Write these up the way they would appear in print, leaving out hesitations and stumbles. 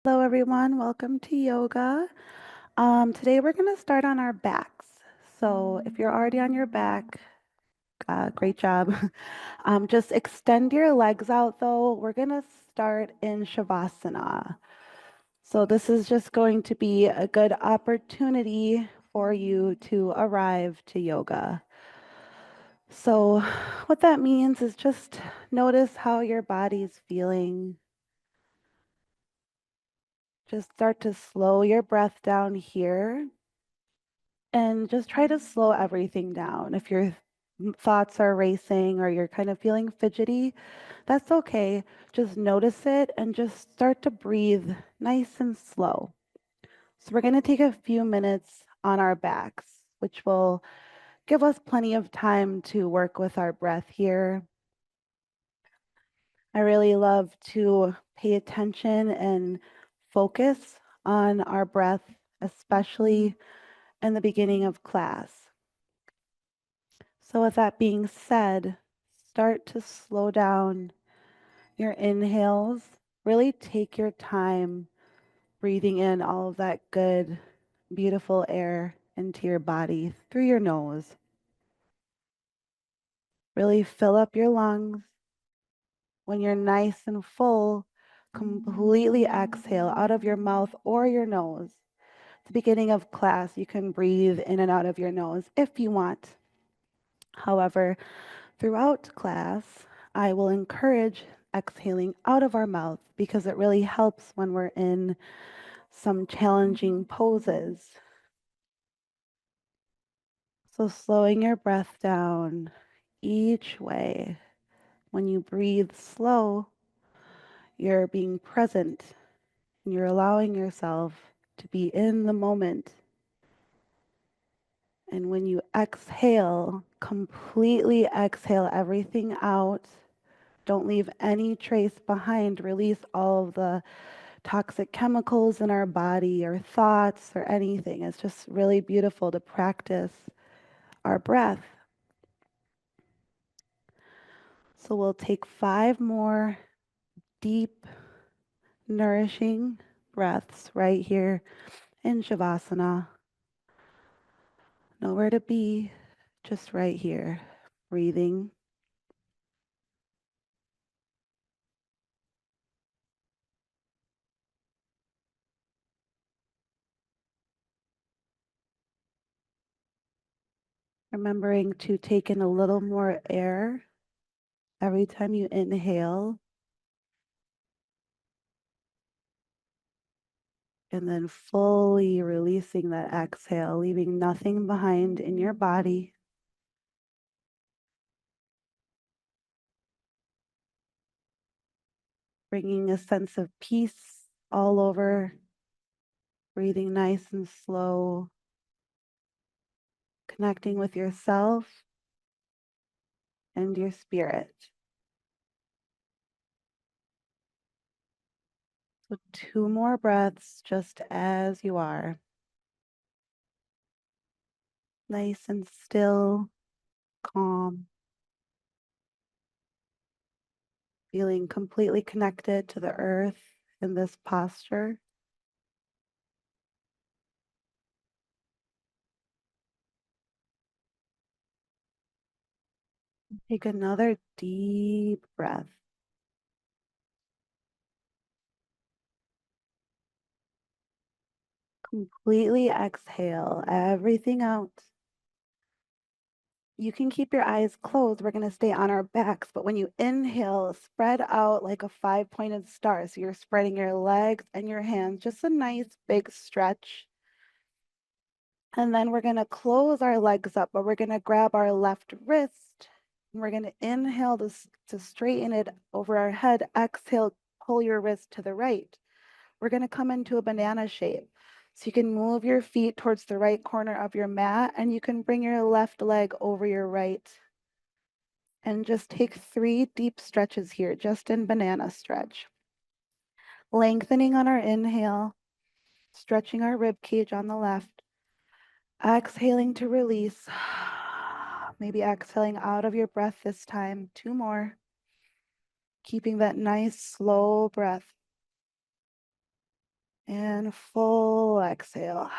Hello, everyone. Welcome to yoga. Today we're going to start on our backs. So if you're already on your back, great job. Just extend your legs out though. We're going to start in Shavasana. So this is just going to be a good opportunity for you to arrive to yoga. So what that means is just notice how your body's feeling. Just start to slow your breath down here and just try to slow everything down. If your thoughts are racing or you're kind of feeling fidgety, that's okay. Just notice it and just start to breathe nice and slow. So we're going to take a few minutes on our backs, which will give us plenty of time to work with our breath here. I really love to pay attention and focus on our breath, especially in the beginning of class. So with that being said, start to slow down your inhales. Really take your time breathing in all of that good, beautiful air into your body through your nose. Really fill up your lungs. When you're nice and full, completely exhale out of your mouth or your nose. At the beginning of class, you can breathe in and out of your nose if you want. However, throughout class, I will encourage exhaling out of our mouth because it really helps when we're in some challenging poses. So slowing your breath down each way. When you breathe slow, you're being present and you're allowing yourself to be in the moment. And when you exhale, completely exhale everything out. Don't leave any trace behind. Release all of the toxic chemicals in our body or thoughts or anything. It's just really beautiful to practice our breath. So we'll take 5 more deep, nourishing breaths right here in Shavasana. Nowhere to be, just right here, breathing. Remembering to take in a little more air every time you inhale. And then fully releasing that exhale, leaving nothing behind in your body. Bringing a sense of peace all over, breathing nice and slow, connecting with yourself and your spirit. So 2 more breaths just as you are. Nice and still, calm, feeling completely connected to the earth in this posture. Take another deep breath. Completely exhale everything out. You can keep your eyes closed. We're going to stay on our backs, but when you inhale, spread out like a 5-pointed star. So you're spreading your legs and your hands, just a nice big stretch. And then we're going to close our legs up, but we're going to grab our left wrist. And we're going to inhale to straighten it over our head. Exhale, pull your wrist to the right. We're going to come into a banana shape. So you can move your feet towards the right corner of your mat and you can bring your left leg over your right. And just take 3 deep stretches here, just in banana stretch. Lengthening on our inhale, stretching our rib cage on the left. Exhaling to release. Maybe exhaling out of your breath this time. 2 more. Keeping that nice slow breath. And full exhale.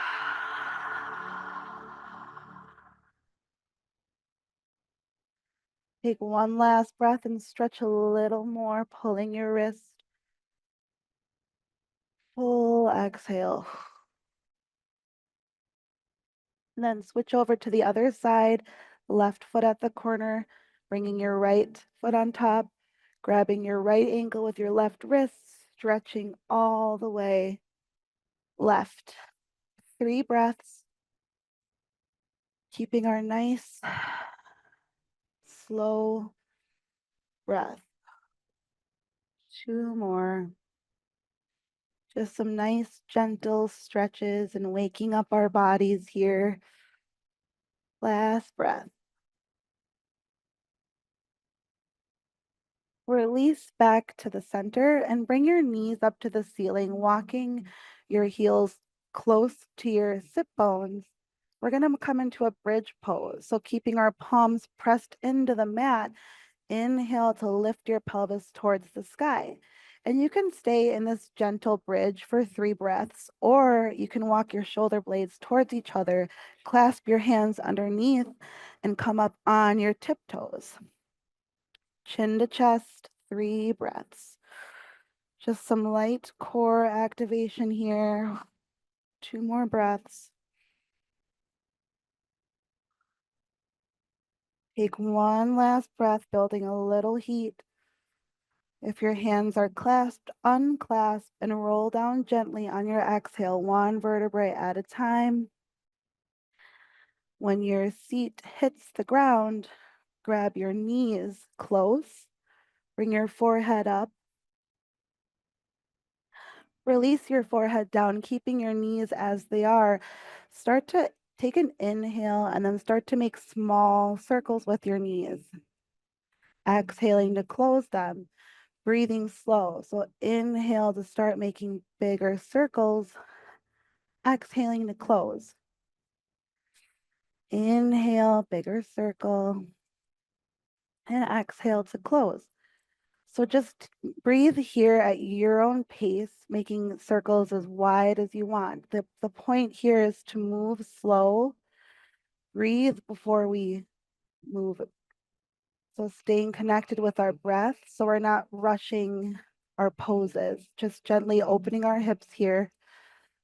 Take one last breath and stretch a little more, pulling your wrist. Full exhale. And then switch over to the other side, left foot at the corner, bringing your right foot on top, grabbing your right ankle with your left wrist, stretching all the way left. 3 breaths, keeping our nice, slow breath. 2 more. Just some nice, gentle stretches and waking up our bodies here. Last breath. Release back to the center and bring your knees up to the ceiling, walking your heels close to your sit bones. We're going to come into a bridge pose. So keeping our palms pressed into the mat, inhale to lift your pelvis towards the sky. And you can stay in this gentle bridge for 3 breaths, or you can walk your shoulder blades towards each other, clasp your hands underneath, and come up on your tiptoes. Chin to chest, 3 breaths. Just some light core activation here. 2 more breaths. Take one last breath, building a little heat. If your hands are clasped, unclasp and roll down gently on your exhale, 1 vertebrae at a time. When your seat hits the ground, grab your knees close, bring your forehead up. Release your forehead down, keeping your knees as they are. Start to take an inhale and then start to make small circles with your knees. Exhaling to close them, breathing slow. So inhale to start making bigger circles. Exhaling to close. Inhale, bigger circle. And exhale to close. So just breathe here at your own pace, making circles as wide as you want. The point here is to move slow, breathe before we move. So staying connected with our breath, so we're not rushing our poses, just gently opening our hips here,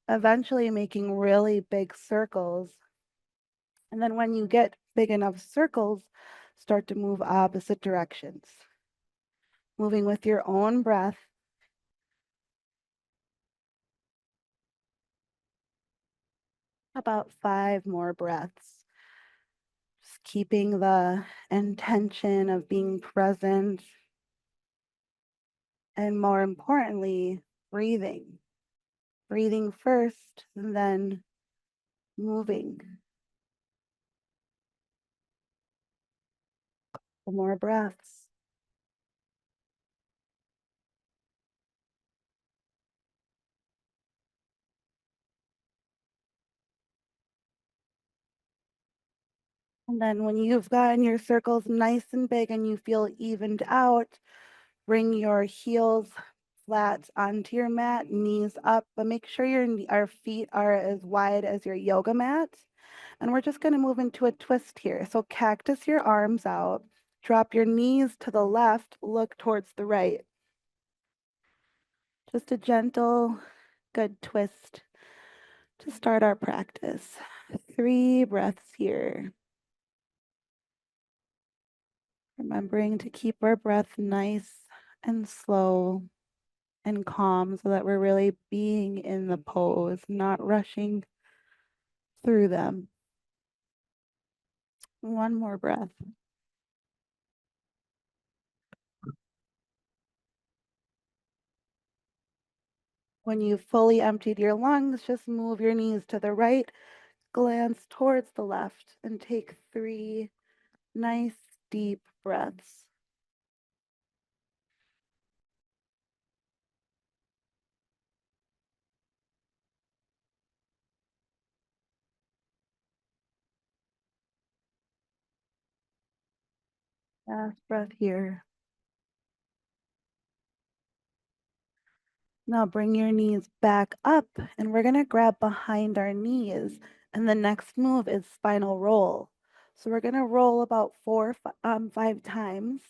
eventually making really big circles. And then when you get big enough circles, start to move opposite directions, moving with your own breath. About 5 more breaths. Just keeping the intention of being present, and more importantly, breathing. Breathing first, and then moving. More breaths. And then when you've gotten your circles nice and big and you feel evened out, bring your heels flat onto your mat, knees up, but make sure our feet are as wide as your yoga mat. And we're just going to move into a twist here. So cactus your arms out, drop your knees to the left, look towards the right. Just a gentle, good twist to start our practice. 3 breaths here. Remembering to keep our breath nice and slow and calm so that we're really being in the pose, not rushing through them. 1 more breath. When you've fully emptied your lungs, just move your knees to the right, glance towards the left, and take 3 nice deep breaths. Last breath here. Now bring your knees back up and we're going to grab behind our knees. And the next move is spinal roll. So we're going to roll about 5 times.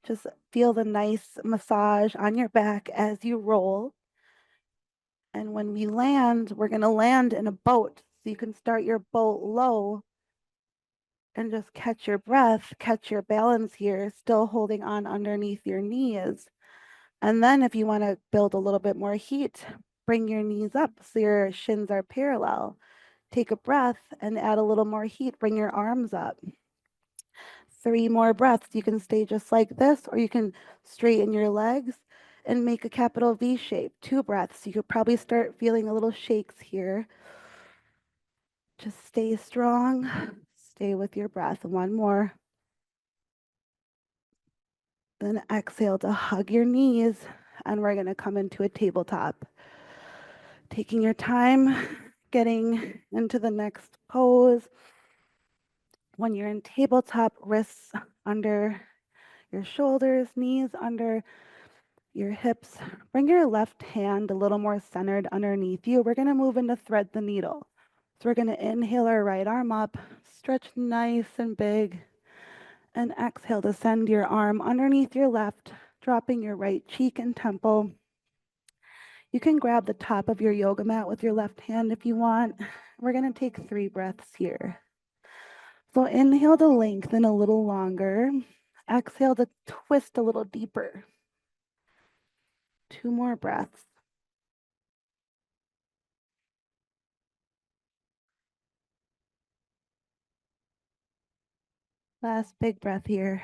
Just feel the nice massage on your back as you roll. And when we land, we're going to land in a boat. So you can start your boat low and just catch your breath, catch your balance here, still holding on underneath your knees. And then if you want to build a little bit more heat, bring your knees up so your shins are parallel. Take a breath and add a little more heat. Bring your arms up. 3 more breaths. You can stay just like this, or you can straighten your legs and make a capital V shape. 2 breaths. You could probably start feeling a little shakes here. Just stay strong. Stay with your breath. 1 more. Then exhale to hug your knees, and we're going to come into a tabletop. Taking your time, getting into the next pose. When you're in tabletop, wrists under your shoulders, knees under your hips. Bring your left hand a little more centered underneath you. We're going to move into thread the needle. So we're going to inhale our right arm up, stretch nice and big, and exhale to send your arm underneath your left, dropping your right cheek and temple. You can grab the top of your yoga mat with your left hand if you want. We're going to take 3 breaths here. So inhale to lengthen a little longer. Exhale to twist a little deeper. 2 more breaths. Last big breath here.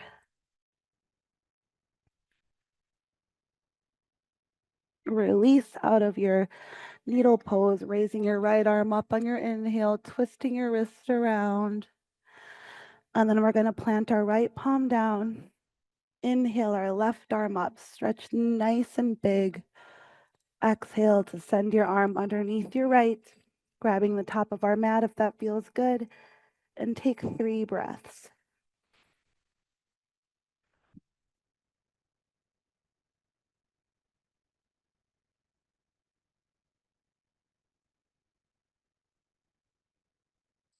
Release out of your needle pose, raising your right arm up on your inhale, twisting your wrist around. And then we're going to plant our right palm down. Inhale our left arm up, stretch nice and big. Exhale to send your arm underneath your right, grabbing the top of our mat if that feels good, and take 3 breaths.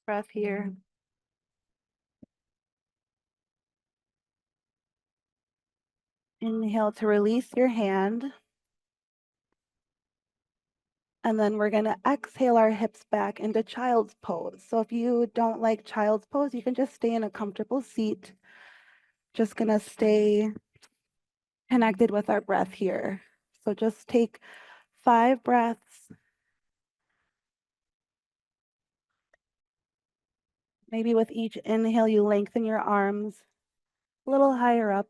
Breath here. Inhale to release your hand. And then we're going to exhale our hips back into child's pose. So if you don't like child's pose, you can just stay in a comfortable seat. Just going to stay connected with our breath here. So just take 5 breaths. Maybe with each inhale, you lengthen your arms a little higher up.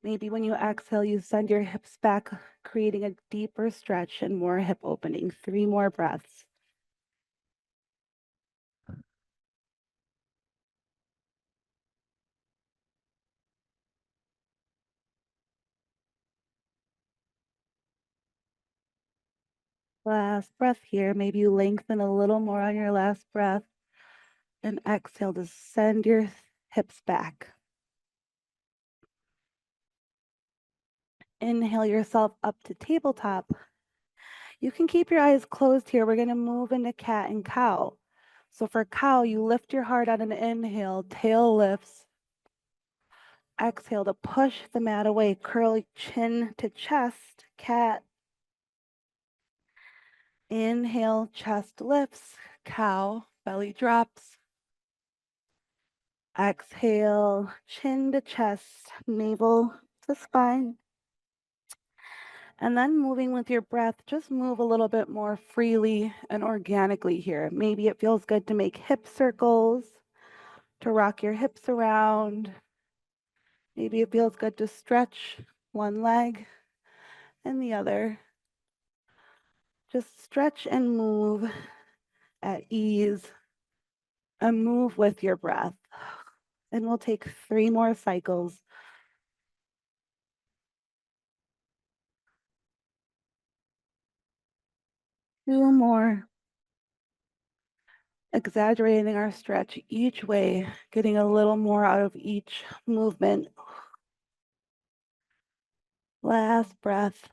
Maybe when you exhale, you send your hips back, creating a deeper stretch and more hip opening. 3 more breaths. Last breath here. Maybe you lengthen a little more on your last breath. And exhale to send your hips back. Inhale yourself up to tabletop. You can keep your eyes closed here. We're going to move into cat and cow. So for cow, you lift your heart on an inhale, tail lifts. Exhale to push the mat away, curl chin to chest, cat. Inhale, chest lifts, cow, belly drops. Exhale, chin to chest, navel to spine. And then moving with your breath, just move a little bit more freely and organically here. Maybe it feels good to make hip circles, to rock your hips around. Maybe it feels good to stretch one leg and the other. Just stretch and move at ease and move with your breath. And we'll take 3 more cycles. Two more. Exaggerating our stretch each way, getting a little more out of each movement. Last breath.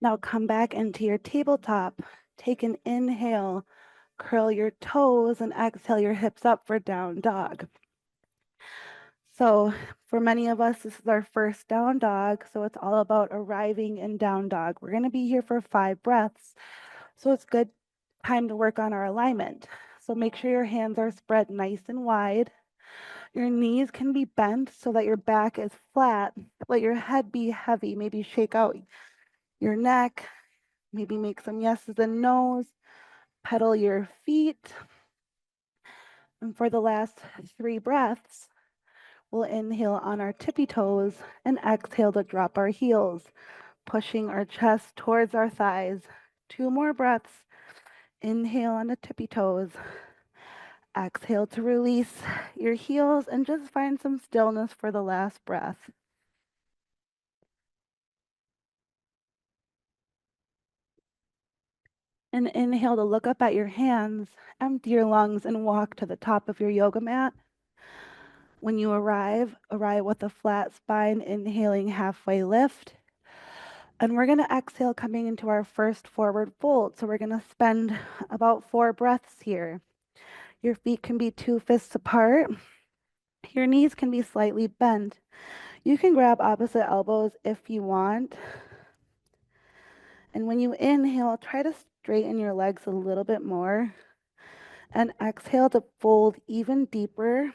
Now come back into your tabletop. Take an inhale, curl your toes, and exhale your hips up for down dog. So for many of us, this is our first down dog. So it's all about arriving in down dog. We're going to be here for 5 breaths. So it's good time to work on our alignment. So make sure your hands are spread nice and wide. Your knees can be bent so that your back is flat. Let your head be heavy. Maybe shake out your neck. Maybe make some yeses and nos. Pedal your feet. And for the last 3 breaths, we'll inhale on our tippy toes and exhale to drop our heels, pushing our chest towards our thighs. 2 more breaths. Inhale on the tippy toes. Exhale to release your heels and just find some stillness for the last breath. And inhale to look up at your hands, empty your lungs, and walk to the top of your yoga mat. When you arrive with a flat spine, inhaling halfway lift. And we're going to exhale coming into our first forward fold. So we're going to spend about 4 breaths here. Your feet can be 2 fists apart. Your knees can be slightly bent. You can grab opposite elbows if you want. And when you inhale, try to straighten your legs a little bit more. And exhale to fold even deeper,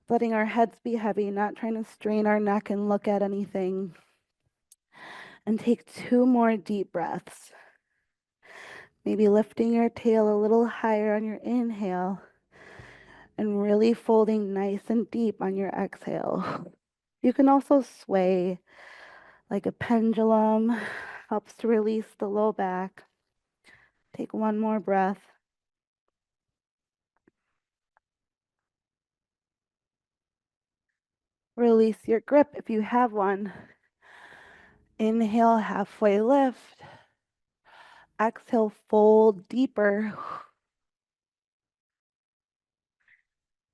letting our heads be heavy, not trying to strain our neck and look at anything. And take 2 more deep breaths. Maybe lifting your tail a little higher on your inhale and really folding nice and deep on your exhale. You can also sway like a pendulum, helps to release the low back. Take 1 more breath. Release your grip if you have one. Inhale, halfway lift. Exhale, fold deeper.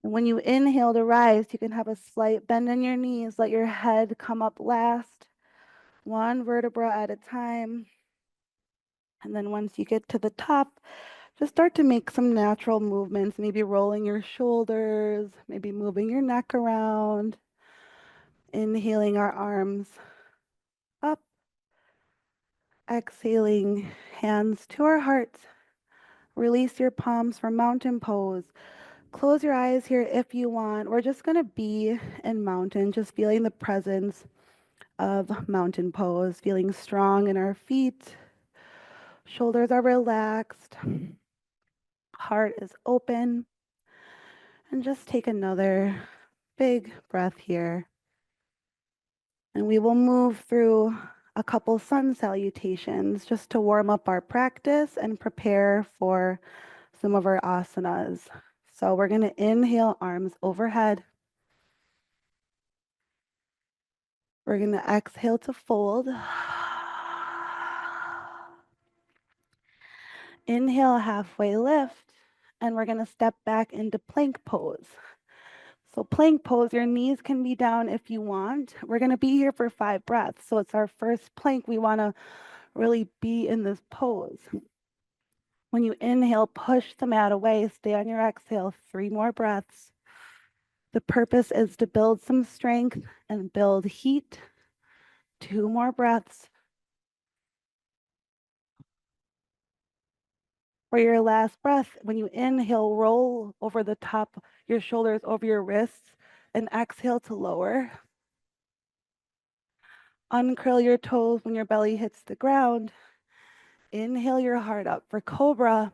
And when you inhale to rise, you can have a slight bend in your knees. Let your head come up last, 1 vertebra at a time. And then once you get to the top, just start to make some natural movements, maybe rolling your shoulders, maybe moving your neck around. Inhaling our arms up. Exhaling, hands to our hearts. Release your palms for mountain pose. Close your eyes here if you want. We're just going to be in mountain, just feeling the presence of mountain pose, feeling strong in our feet. Shoulders are relaxed. Heart is open. And just take another big breath here. And we will move through a couple sun salutations just to warm up our practice and prepare for some of our asanas. So we're going to inhale, arms overhead. We're going to exhale to fold. Inhale, halfway lift. And we're going to step back into plank pose. So plank pose, your knees can be down if you want. We're going to be here for 5 breaths. So it's our first plank. We want to really be in this pose. When you inhale, push the mat away. Stay on your exhale. 3 more breaths. The purpose is to build some strength and build heat. 2 more breaths. For your last breath, when you inhale, roll over the top, your shoulders over your wrists, and exhale to lower. Uncurl your toes when your belly hits the ground. Inhale your heart up for cobra.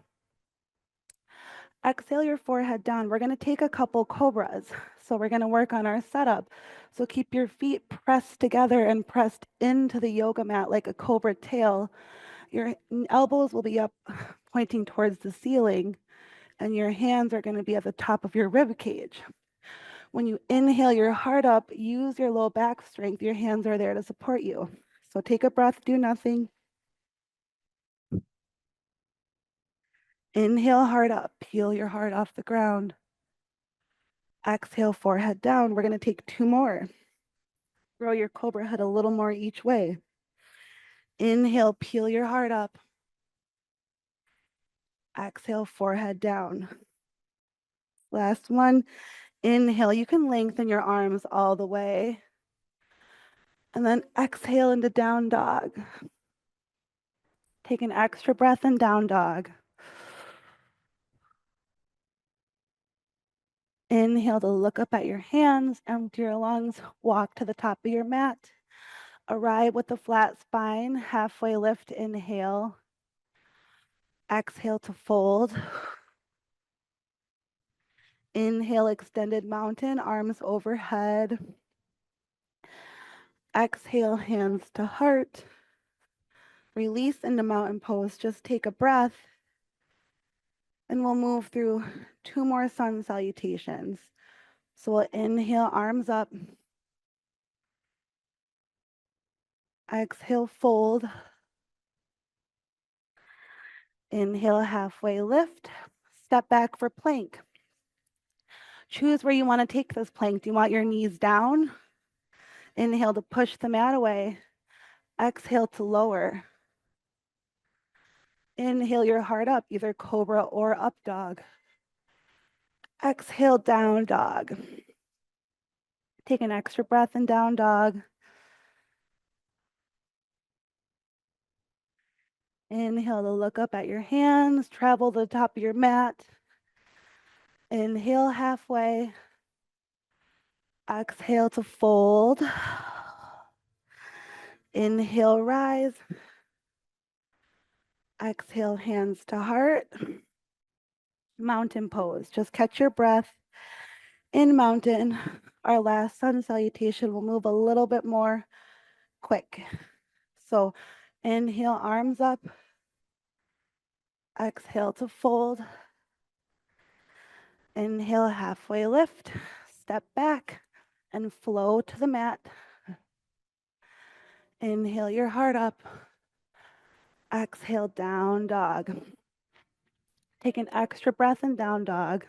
Exhale your forehead down. We're going to take a couple cobras. So we're going to work on our setup. So keep your feet pressed together and pressed into the yoga mat like a cobra tail. Your elbows will be up pointing towards the ceiling, and your hands are going to be at the top of your rib cage. When you inhale your heart up, use your low back strength. Your hands are there to support you. So take a breath, do nothing. Inhale, heart up. Peel your heart off the ground. Exhale, forehead down. We're going to take 2 more. Throw your cobra head a little more each way. Inhale, peel your heart up. Exhale, forehead down. Last one. Inhale, you can lengthen your arms all the way. And then exhale into down dog. Take an extra breath in down dog. Inhale to look up at your hands, empty your lungs, walk to the top of your mat. Arrive with a flat spine, halfway lift, inhale. Exhale to fold. Inhale, extended mountain, arms overhead. Exhale, hands to heart. Release into mountain pose. Just take a breath. And we'll move through 2 more sun salutations. So we'll inhale, arms up. Exhale, fold. Inhale, halfway lift. Step back for plank. Choose where you want to take this plank. Do you want your knees down? Inhale to push the mat away. Exhale to lower. Inhale your heart up, either cobra or up dog. Exhale, down dog. Take an extra breath in down dog. Inhale to look up at your hands, travel to the top of your mat. Inhale halfway. Exhale to fold. Inhale, rise. Exhale, hands to heart. Mountain pose. Just catch your breath in mountain. Our last sun salutation will move a little bit more quick. So inhale, arms up. Exhale to fold. Inhale, halfway lift. Step back and flow to the mat. Inhale your heart up. Exhale, down dog. Take an extra breath in down dog.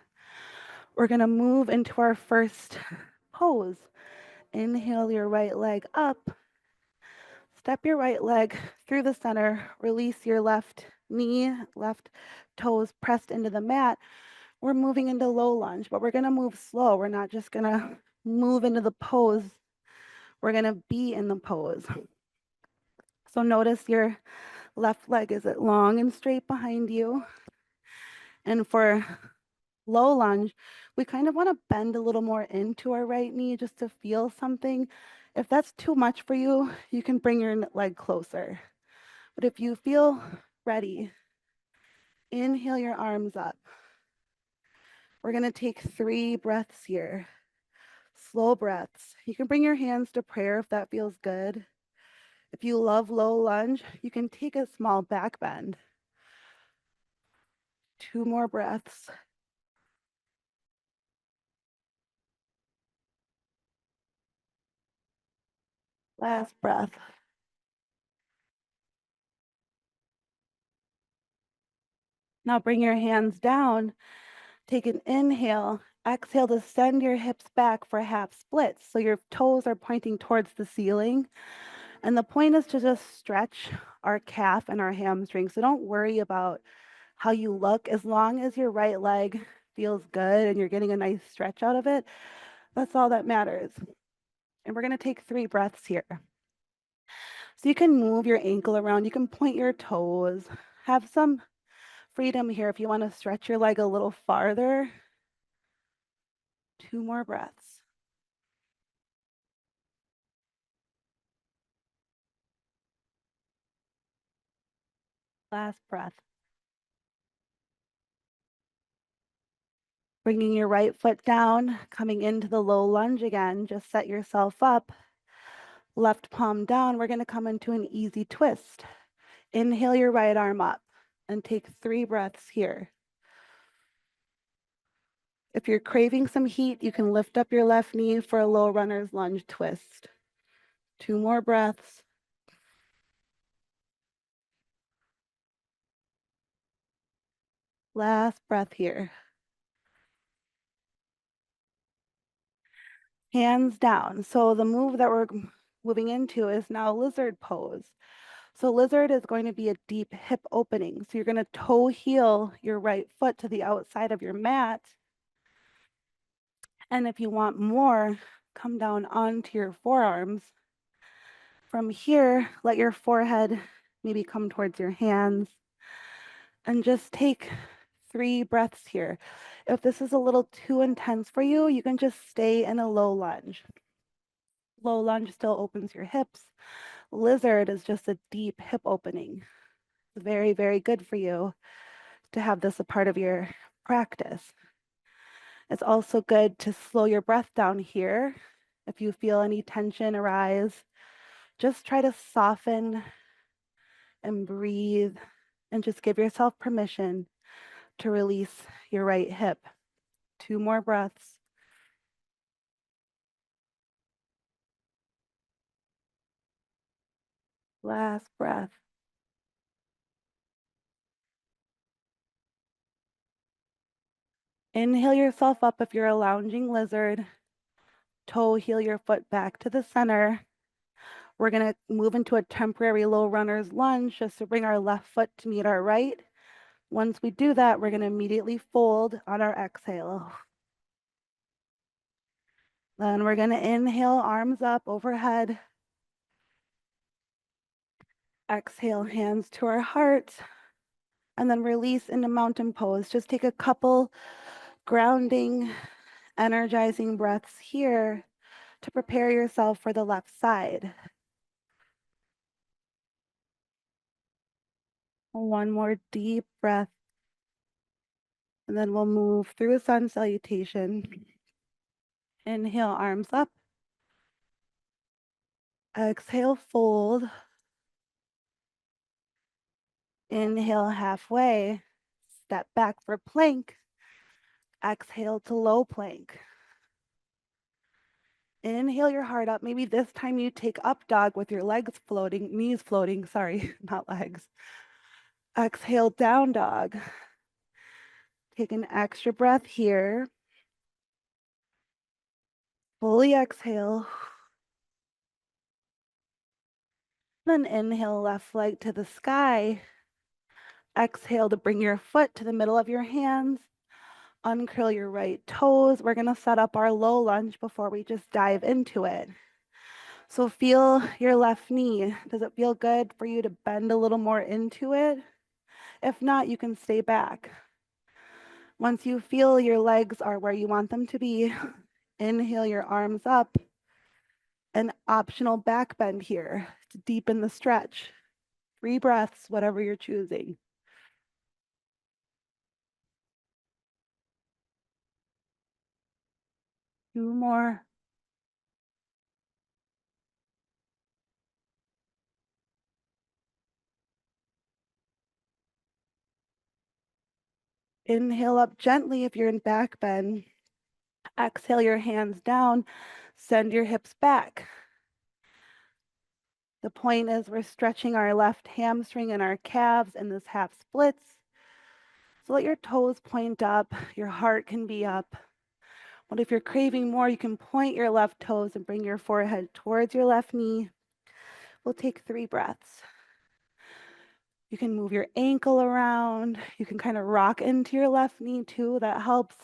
We're going to move into our first pose. Inhale your right leg up. Step your right leg through the center. Release your left knee, left toes pressed into the mat. We're moving into low lunge, but we're going to move slow. We're not just going to move into the pose. We're going to be in the pose. So notice your left leg, is it long and straight behind you? And for low lunge, we kind of want to bend a little more into our right knee just to feel something. If that's too much for you, you can bring your leg closer. But if you feel ready, inhale your arms up. We're going to take 3 breaths here. Slow breaths. You can bring your hands to prayer if that feels good. If you love low lunge, you can take a small back bend. 2 more breaths. Last breath. Now bring your hands down. Take an inhale. Exhale to send your hips back for half splits. So your toes are pointing towards the ceiling. And the point is to just stretch our calf and our hamstring. So don't worry about how you look. As long as your right leg feels good and you're getting a nice stretch out of it, that's all that matters. And we're going to take 3 breaths here. So you can move your ankle around. You can point your toes. Have some freedom here if you want to stretch your leg a little farther. 2 more breaths. Last breath. Bringing your right foot down, coming into the low lunge again. Just set yourself up. Left palm down. We're going to come into an easy twist. Inhale your right arm up and take 3 breaths here. If you're craving some heat, you can lift up your left knee for a low runner's lunge twist. 2 more breaths. Last breath here. Hands down. So the move that we're moving into is now lizard pose. So lizard is going to be a deep hip opening. So you're going to toe heel your right foot to the outside of your mat. And if you want more, come down onto your forearms. From here, let your forehead maybe come towards your hands and just take 3 breaths here. If this is a little too intense for you, you can just stay in a low lunge. Low lunge still opens your hips. Lizard is just a deep hip opening. It's very, very good for you to have this a part of your practice. It's also good to slow your breath down here. If you feel any tension arise, just try to soften and breathe and just give yourself permission to release your right hip. 2 more breaths. Last breath. Inhale yourself up if you're a lounging lizard. Toe heel your foot back to the center. We're going to move into a temporary low runner's lunge just to bring our left foot to meet our right. Once we do that, we're going to immediately fold on our exhale. Then we're going to inhale, arms up overhead. Exhale, hands to our heart. And then release into mountain pose. Just take a couple grounding, energizing breaths here to prepare yourself for the left side. One more deep breath. And then we'll move through a sun salutation. Inhale, arms up. Exhale, fold. Inhale, halfway. Step back for plank. Exhale to low plank. Inhale your heart up. Maybe this time you take up dog with your legs floating, knees floating, sorry, not legs. Exhale, down dog. Take an extra breath here. Fully exhale. Then inhale, left leg to the sky. Exhale to bring your foot to the middle of your hands. Uncurl your right toes. We're going to set up our low lunge before we just dive into it. So feel your left knee. Does it feel good for you to bend a little more into it? If not, you can stay back. Once you feel your legs are where you want them to be, inhale your arms up. An optional back bend here to deepen the stretch. 3 breaths, whatever you're choosing. Two more. Inhale up gently if you're in back bend. Exhale your hands down. Send your hips back. The point is we're stretching our left hamstring and our calves in this half splits. So let your toes point up. Your heart can be up. But if you're craving more, you can point your left toes and bring your forehead towards your left knee. We'll take 3 breaths. You can move your ankle around. You can kind of rock into your left knee too. That helps.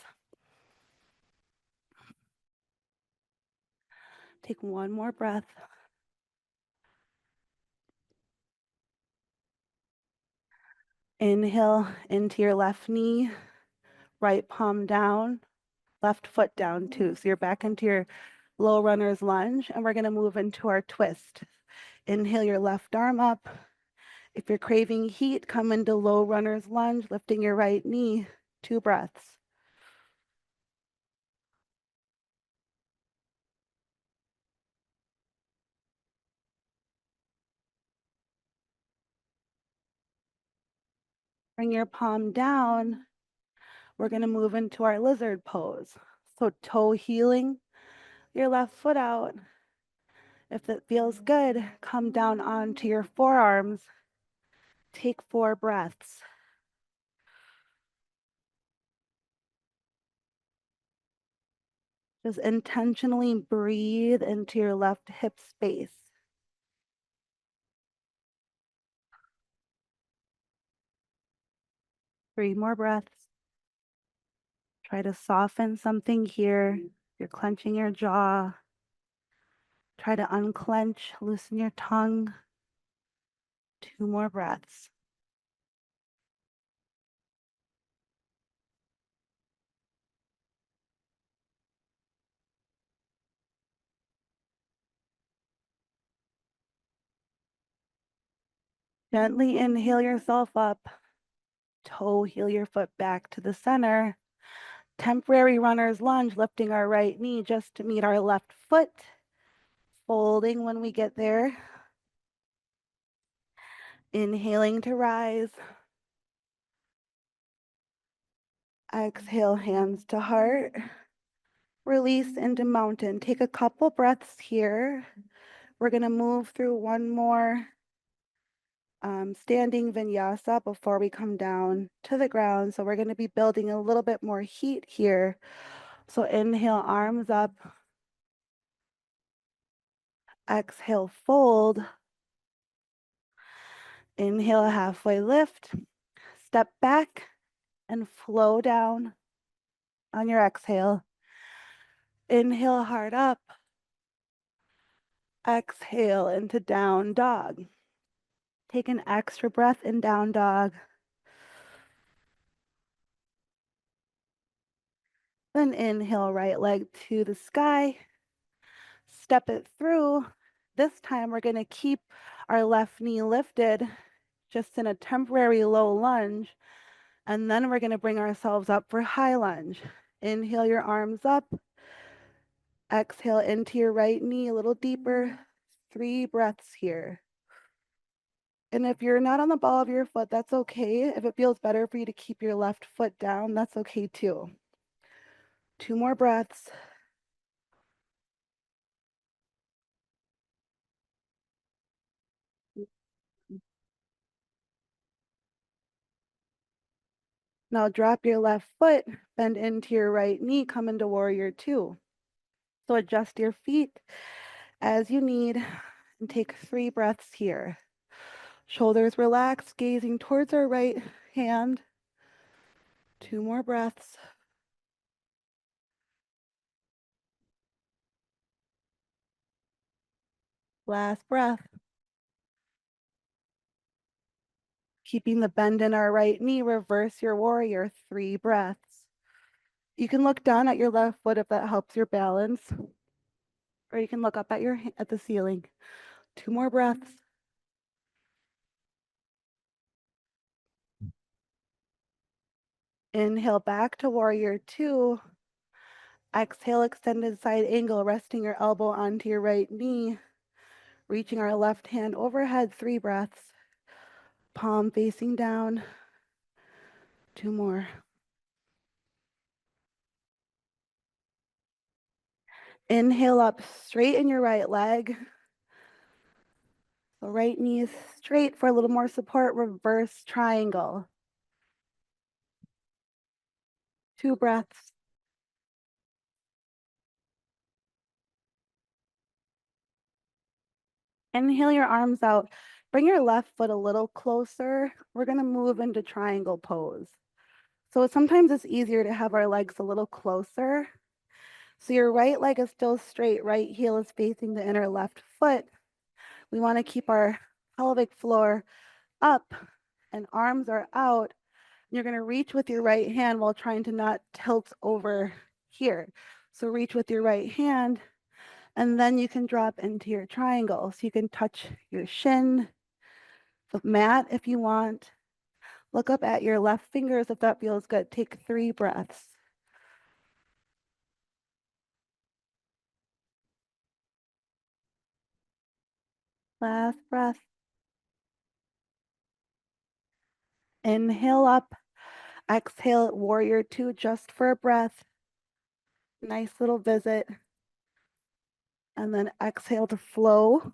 Take 1 more breath. Inhale into your left knee, right palm down, left foot down too. So you're back into your low runner's lunge, and we're going to move into our twist. Inhale your left arm up. If you're craving heat, come into low runner's lunge, lifting your right knee. 2 breaths. Bring your palm down. We're going to move into our lizard pose. So toe heeling your left foot out. If it feels good, come down onto your forearms. Take 4 breaths. Just intentionally breathe into your left hip space. 3 more breaths. Try to soften something here. You're clenching your jaw. Try to unclench, loosen your tongue. 2 more breaths. Gently inhale yourself up. Toe heel your foot back to the center. Temporary runner's lunge, lifting our right knee just to meet our left foot. Folding when we get there. Inhaling to rise. Exhale, hands to heart. Release into mountain. Take a couple breaths here. We're going to move through one more standing vinyasa before we come down to the ground. So we're going to be building a little bit more heat here. So inhale, arms up. Exhale, fold. Inhale, halfway lift. Step back and flow down on your exhale. Inhale, heart up. Exhale into down dog. Take an extra breath in down dog. Then inhale, right leg to the sky. Step it through. This time we're going to keep our left knee lifted, just in a temporary low lunge. And then we're going to bring ourselves up for high lunge. Inhale your arms up. Exhale into your right knee a little deeper. 3 breaths here. And if you're not on the ball of your foot, that's okay. If it feels better for you to keep your left foot down, that's okay too. 2 more breaths. Now drop your left foot, bend into your right knee, come into warrior 2. So adjust your feet as you need and take 3 breaths here. Shoulders relaxed, gazing towards our right hand. 2 more breaths. Last breath. Keeping the bend in our right knee, reverse your warrior, 3 breaths. You can look down at your left foot if that helps your balance, or you can look up at the ceiling. 2 more breaths. Inhale back to warrior 2. Exhale, extended side angle, resting your elbow onto your right knee, reaching our left hand overhead, 3 breaths. Palm facing down. 2 more. Inhale up, straighten your right leg. So right knee is straight for a little more support, reverse triangle. 2 breaths. Inhale your arms out. Bring your left foot a little closer. We're going to move into triangle pose. So sometimes it's easier to have our legs a little closer. So your right leg is still straight, right heel is facing the inner left foot. We want to keep our pelvic floor up and arms are out. You're going to reach with your right hand while trying to not tilt over here. So reach with your right hand, and then you can drop into your triangle. So you can touch your shin, the mat if you want. Look up at your left fingers if that feels good. Take 3 breaths. Last breath. Inhale up. Exhale, warrior 2, just for a breath. Nice little visit. And then exhale to flow.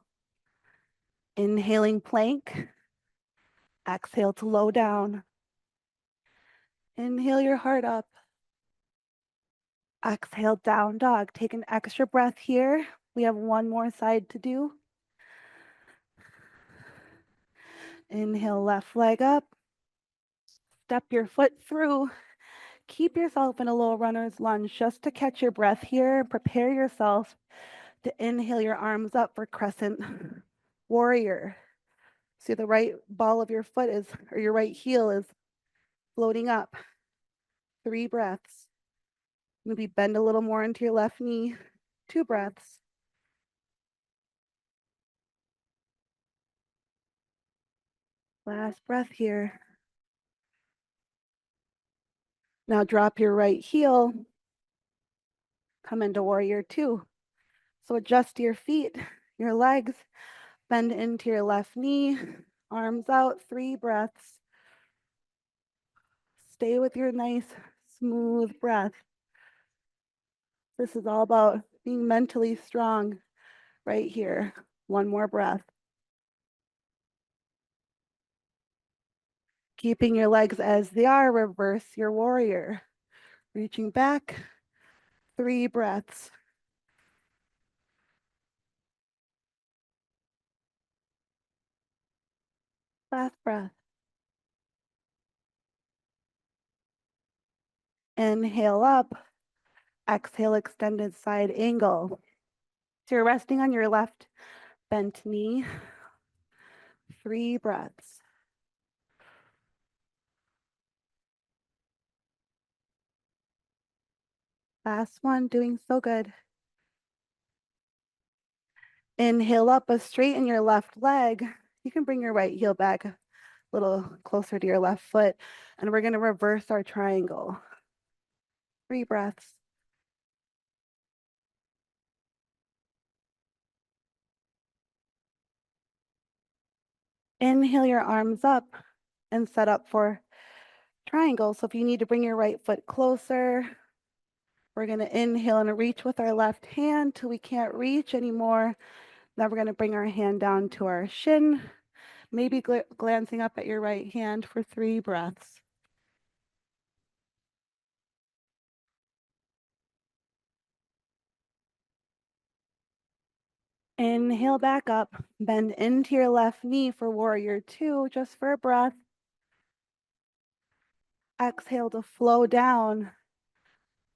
Inhaling plank. Exhale to low down. Inhale your heart up. Exhale, down dog. Take an extra breath here. We have 1 more side to do. Inhale, left leg up. Step your foot through. Keep yourself in a low runner's lunge just to catch your breath here. Prepare yourself to inhale your arms up for crescent warrior. See, the right ball of your foot is, or your right heel is floating up. 3 breaths. Maybe bend a little more into your left knee. 2 breaths. Last breath here. Now drop your right heel. Come into warrior 2. So adjust your feet, your legs, bend into your left knee, arms out, 3 breaths. Stay with your nice, smooth breath. This is all about being mentally strong right here. 1 more breath. Keeping your legs as they are, reverse your warrior. Reaching back, 3 breaths. Last breath. Inhale up, exhale, extended side angle. So you're resting on your left bent knee. 3 breaths. Last one, doing so good. Inhale up, but straighten your left leg. You can bring your right heel back a little closer to your left foot, and we're going to reverse our triangle. 3 breaths. Inhale your arms up and set up for triangle. So if you need to bring your right foot closer, we're going to inhale and reach with our left hand till we can't reach anymore. Now we're going to bring our hand down to our shin, maybe glancing up at your right hand for 3 breaths. Inhale back up, bend into your left knee for warrior 2, just for a breath. Exhale to flow down.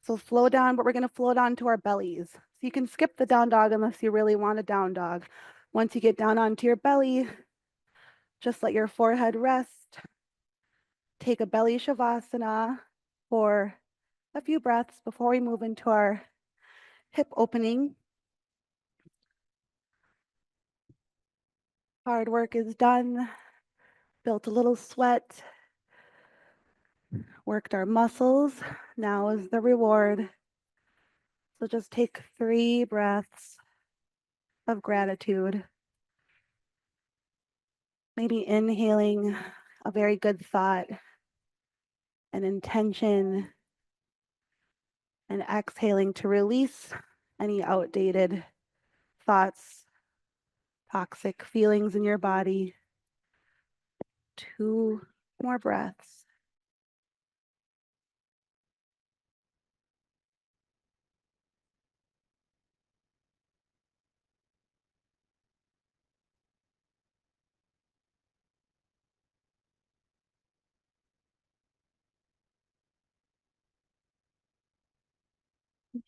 So flow down, but we're going to flow down to our bellies. So you can skip the down dog unless you really want a down dog. Once you get down onto your belly, just let your forehead rest. Take a belly shavasana for a few breaths before we move into our hip opening. Hard work is done. Built a little sweat. Worked our muscles. Now is the reward. So just take 3 breaths of gratitude. Maybe inhaling a very good thought, an intention, and exhaling to release any outdated thoughts, toxic feelings in your body. 2 more breaths.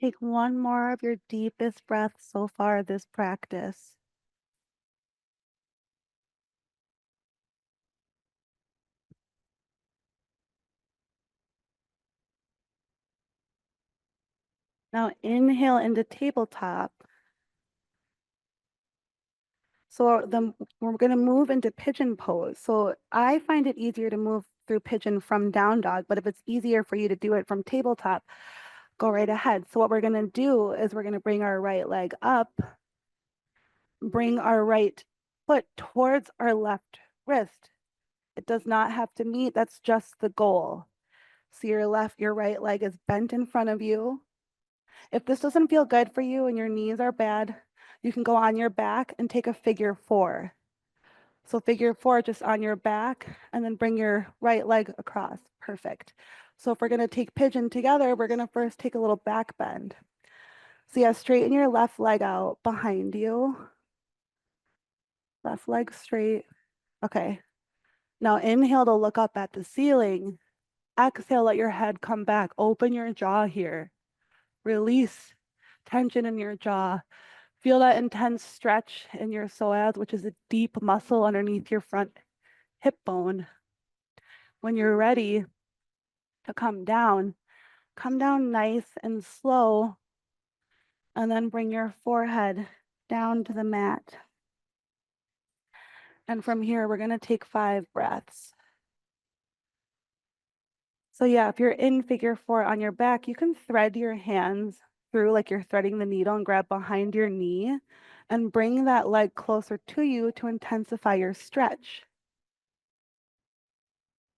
Take 1 more of your deepest breaths so far this practice. Now inhale into tabletop. So then we're going to move into pigeon pose. So I find it easier to move through pigeon from down dog, but if it's easier for you to do it from tabletop, go right ahead. So what we're going to do is we're going to bring our right leg up, bring our right foot towards our left wrist. It does not have to meet, that's just the goal. So your right leg is bent in front of you. If this doesn't feel good for you and your knees are bad, you can go on your back and take a figure 4. So figure 4 just on your back and then bring your right leg across. Perfect. So if we're going to take pigeon together, we're going to first take a little back bend. So yeah, straighten your left leg out behind you. Left leg straight. Okay. Now inhale to look up at the ceiling. Exhale, let your head come back. Open your jaw here. Release tension in your jaw. Feel that intense stretch in your psoas, which is a deep muscle underneath your front hip bone. When you're ready to come down nice and slow, and then bring your forehead down to the mat. And from here, we're going to take 5 breaths. So yeah, if you're in figure 4 on your back, you can thread your hands through like you're threading the needle and grab behind your knee and bring that leg closer to you to intensify your stretch.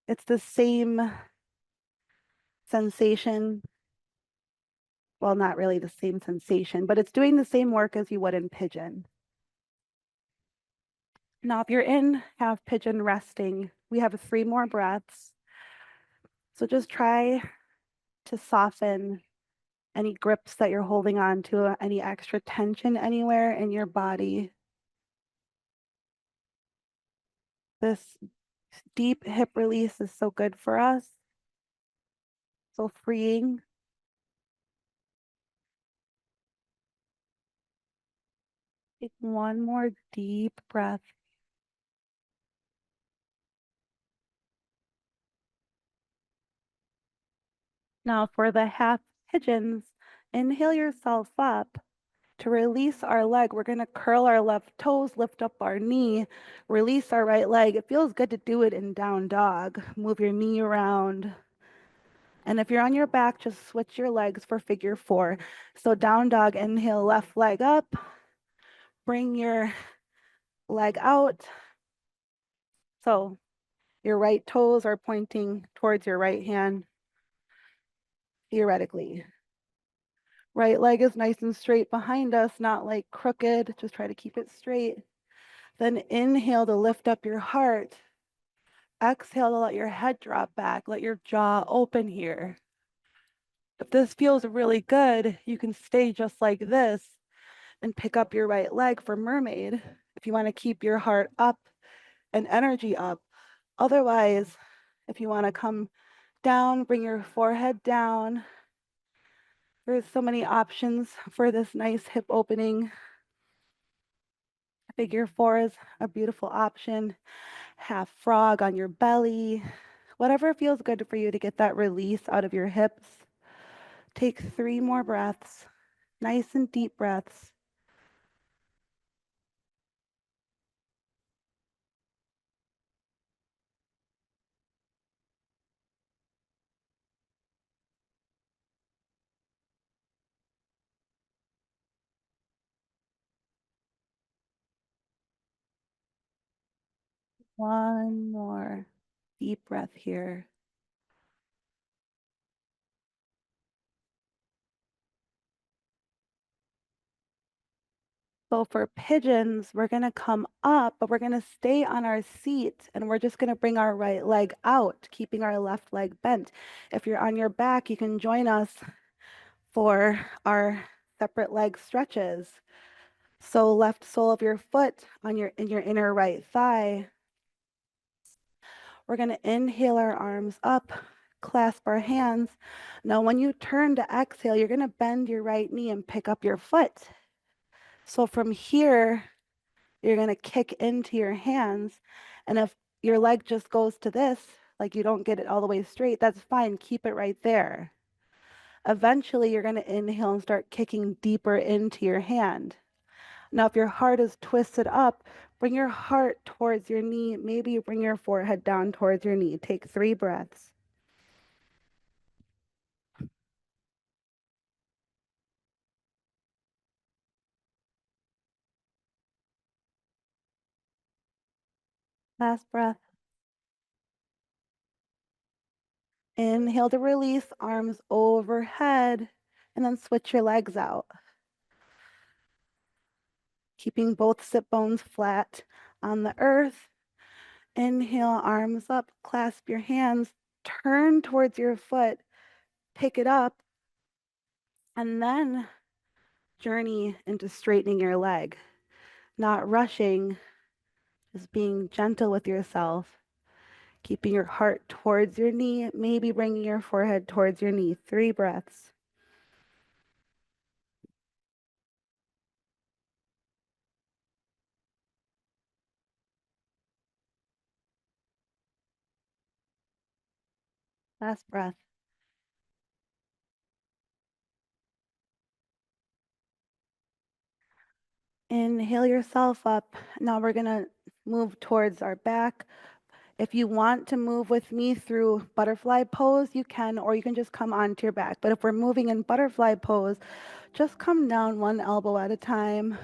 It's the same sensation. Well, not really the same sensation, but it's doing the same work as you would in pigeon. Now, if you're in half pigeon resting, we have 3 more breaths. So just try to soften any grips that you're holding on to, any extra tension anywhere in your body. This deep hip release is so good for us, so freeing. Take one more deep breath. Now for the half pigeons, inhale yourself up. To release our leg, we're going to curl our left toes, lift up our knee, release our right leg. It feels good to do it in down dog. Move your knee around. And if you're on your back, just switch your legs for figure 4. So down dog, inhale, left leg up. Bring your leg out. So your right toes are pointing towards your right hand, theoretically. Right leg is nice and straight behind us, not like crooked. Just try to keep it straight. Then inhale to lift up your heart. Exhale to let your head drop back. Let your jaw open here. If this feels really good, you can stay just like this and pick up your right leg for mermaid if you want to keep your heart up and energy up. Otherwise, if you want to come down, bring your forehead down. There's so many options for this nice hip opening. Figure 4 is a beautiful option. Half frog on your belly. Whatever feels good for you to get that release out of your hips. Take 3 more breaths, nice and deep breaths. One more deep breath here. So for pigeons, we're going to come up, but we're going to stay on our seat and we're just going to bring our right leg out, keeping our left leg bent. If you're on your back, you can join us for our separate leg stretches. So left sole of your foot on in your inner right thigh. We're going to inhale our arms up, clasp our hands. Now, when you turn to exhale, you're going to bend your right knee and pick up your foot. So from here, you're going to kick into your hands. And if your leg just goes to this, like you don't get it all the way straight, that's fine. Keep it right there. Eventually, you're going to inhale and start kicking deeper into your hand. Now, if your heart is twisted up, bring your heart towards your knee. Maybe you bring your forehead down towards your knee. Take 3 breaths. Last breath. Inhale to release, arms overhead, and then switch your legs out. Keeping both sit bones flat on the earth. Inhale, arms up, clasp your hands, turn towards your foot, pick it up, and then journey into straightening your leg. Not rushing, just being gentle with yourself. Keeping your heart towards your knee, maybe bringing your forehead towards your knee. 3 breaths. Last breath. Inhale yourself up. Now we're going to move towards our back. If you want to move with me through butterfly pose, you can, or you can just come onto your back. But if we're moving in butterfly pose, just come down 1 elbow at a time.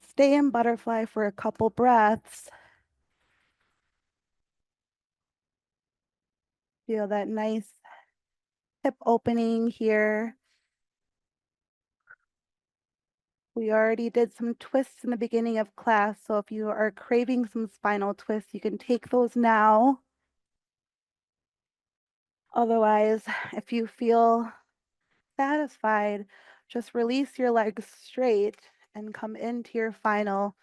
Stay in butterfly for a couple breaths. Feel that nice hip opening here. We already did some twists in the beginning of class, so if you are craving some spinal twists, you can take those now. Otherwise, if you feel satisfied, just release your legs straight and come into your final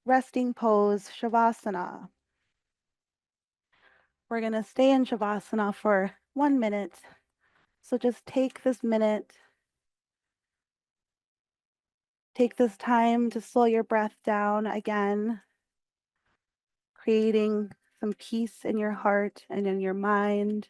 resting pose, Shavasana. We're going to stay in Shavasana for 1 minute. So just take this minute. Take this time to slow your breath down again, creating some peace in your heart and in your mind.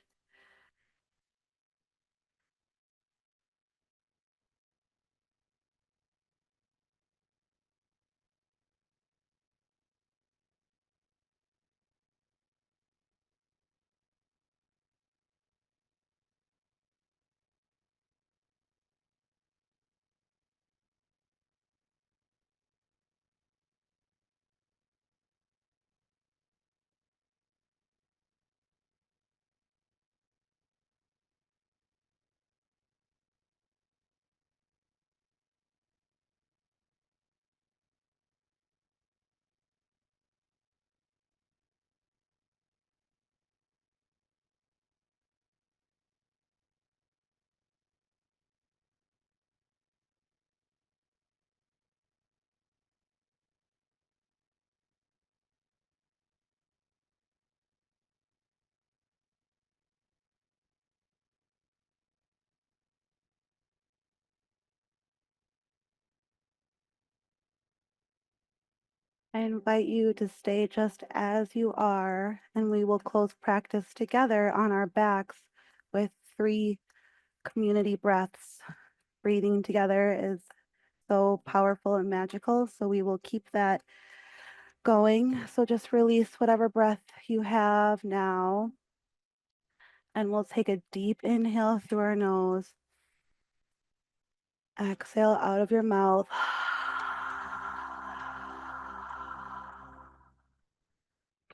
I invite you to stay just as you are, and we will close practice together on our backs with 3 community breaths. Breathing together is so powerful and magical, so we will keep that going. So just release whatever breath you have now, and we'll take a deep inhale through our nose. Exhale out of your mouth.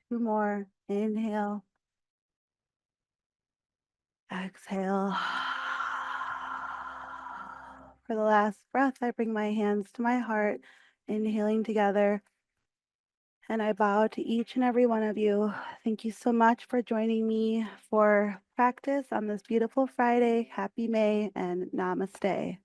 2 more. Inhale. Exhale. For the last breath, I bring my hands to my heart, inhaling together, and I bow to each and every one of you. Thank you so much for joining me for practice on this beautiful Friday. Happy May and namaste.